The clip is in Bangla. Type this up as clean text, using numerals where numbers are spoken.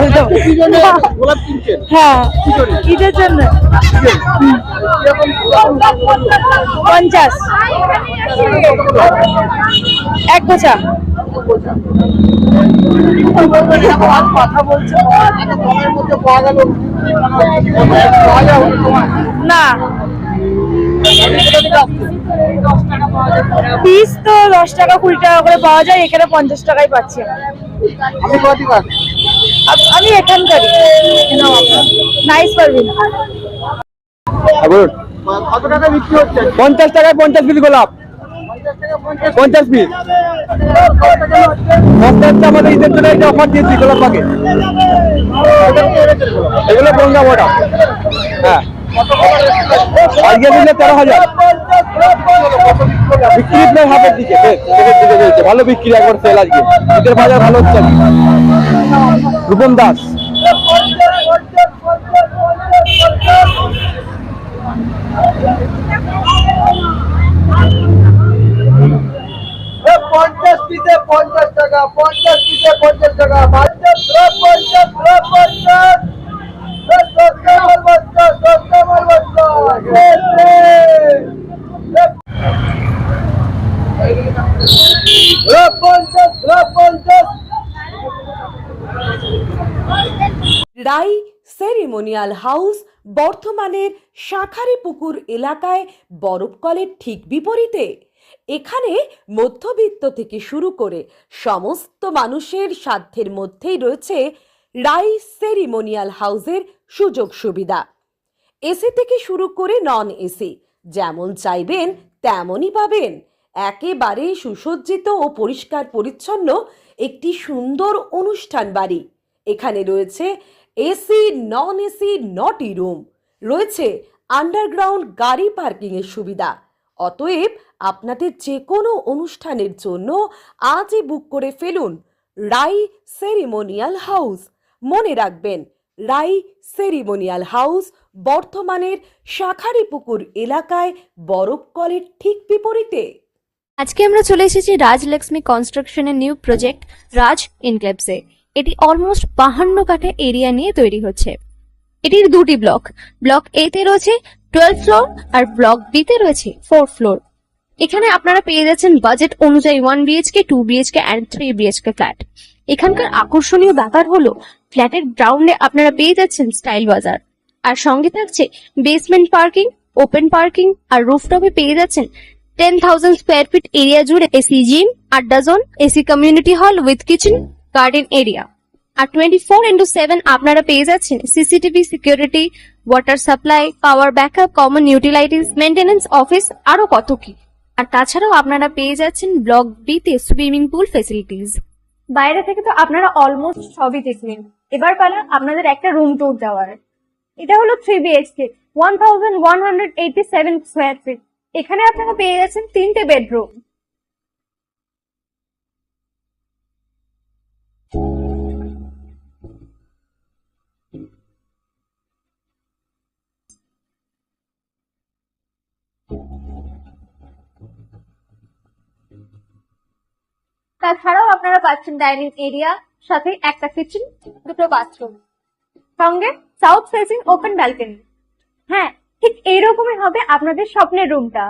বলতো। গোলাপ কিনছেন? হ্যাঁ, কি করে? ঈদের জন্য। কিরকম 50 এক গোছা। কথা বলছে এত কমের মধ্যে পাওয়া গেল, পাওয়া যায় তোমার? না, কোথা থেকে আসছে? পিস তো 10 টাকা 20 টাকা করে পাওয়া যায়, এখানে 50 টাকায় পাচ্ছি। আপনি কোথা থেকে আসছেন? আমি এখানকারই। কি নাম আপনার? নাইস পারবিন। কত টাকা বিক্রি হচ্ছে? 50 টাকায় 50 পিস গোলাপ, 50 টাকা 50 50 পিস। আমাদের ঈদের জন্য একটা অফার দিয়েছি গোলাপ পাকে। এগুলো গঙ্গা বড়া। হ্যাঁ, আজকে দিলে 13,000 বিক্রি প্রায় হাফের দিকে, শেষের দিকে রয়েছে। ভালো বিক্রি, একবার সেল আজকে, ঈদের বাজার ভালো হচ্ছে আজকে। রূপম দাস। পঞ্চাশ পিসে 50 টাকা, 50 পিসে 50 টাকা, 50 50 50 রাই সেরিমোনিয়াল হাউস বর্ধমানের শাঁখারীপুকুর এলাকায় বরফকলের ঠিক বিপরীতে। এখানে মধ্যবিত্ত থেকে শুরু করে সমস্ত মানুষের সাধ্যের মধ্যেই রয়েছে রাই সেরিমোনিয়াল হাউসের সুযোগ সুবিধা। এসি থেকে শুরু করে নন এসি যেমন চাইবেন তেমনই পাবেন। একেবারে সুসজ্জিত ও পরিষ্কার পরিচ্ছন্ন একটি সুন্দর অনুষ্ঠান বাড়ি। এখানে রয়েছে এসি, নন এসি, নটি রুম, রয়েছে আন্ডারগ্রাউন্ড গাড়ি পার্কিং এর সুবিধা। অতএব আপনাদের যে কোনো অনুষ্ঠানের জন্য আজই বুক করে ফেলুন রাই সেরিমোনিয়াল হাউস। মনে রাখবেন, রাই সেরিমোনিয়াল হাউস বর্ধমানের শাঁখারীপুকুর এলাকায় বরফকলের ঠিক বিপরীতে। আজকে আমরা চলে এসেছি রাজলক্ষ্মী কনস্ট্রাকশনের নিউ প্রজেক্ট রাজ ইনক্লেভসে। এটি অলমোস্ট 52 কাঠা এরিয়া নিয়ে তৈরি হচ্ছে। এটির দুটি ব্লক, ব্লক এ তে রয়েছে 12 ফ্লোর আর ব্লক বি তে রয়েছে 4 ফ্লোর। এখানে আপনারা পেয়ে যাচ্ছেন বাজেট অনুযায়ী 1 BHK, 2 BHK and 3 BHK flat. এখানকার আকর্ষণীয় ব্যাপার হলো ফ্ল্যাটের গ্রাউন্ডে আপনারা পেয়ে যাচ্ছেন স্টাইল বাজার, আর সঙ্গে থাকছে বেসমেন্ট পার্কিং, ওপেন পার্কিং, আর রুফটপে পেয়ে যাচ্ছেন 10,000 স্কোয়ার ফিট এরিয়া জুড়ে এসি জিম, আড্ডা zone, AC community hall with kitchen, garden area. আর 24/7 আপনারা পেয়ে যাচ্ছেন CCTV security, water supply, power backup, common utilities, maintenance office, আরো কত কি। আর তাছাড়াও আপনারা পেয়ে যাচ্ছেন ব্লক বি তে সুইমিং পুল ফেসিলিটিস। বাইরে থেকে তো আপনারা অলমোস্ট সবই দেখলেন, এবার পালা আপনাদের একটা রুম ট্যুর দেওয়ার। এটা হলো 3 বিএইচকে, 1187 স্কোয়ার ফিট। এখানে আপনারা পেয়ে যাচ্ছেন 3টে বেডরুম। তাছাড়াও আপনারা পাচ্ছেন ডাইনিং এরিয়া, সাথে একটা কিচেন, দুটো বাথরুম, সঙ্গে সাউথ ফেসিং ওপেন ব্যালকনি। হ্যাঁ, ঠিক এইরকমই হবে আপনাদের স্বপ্নের রুমটা।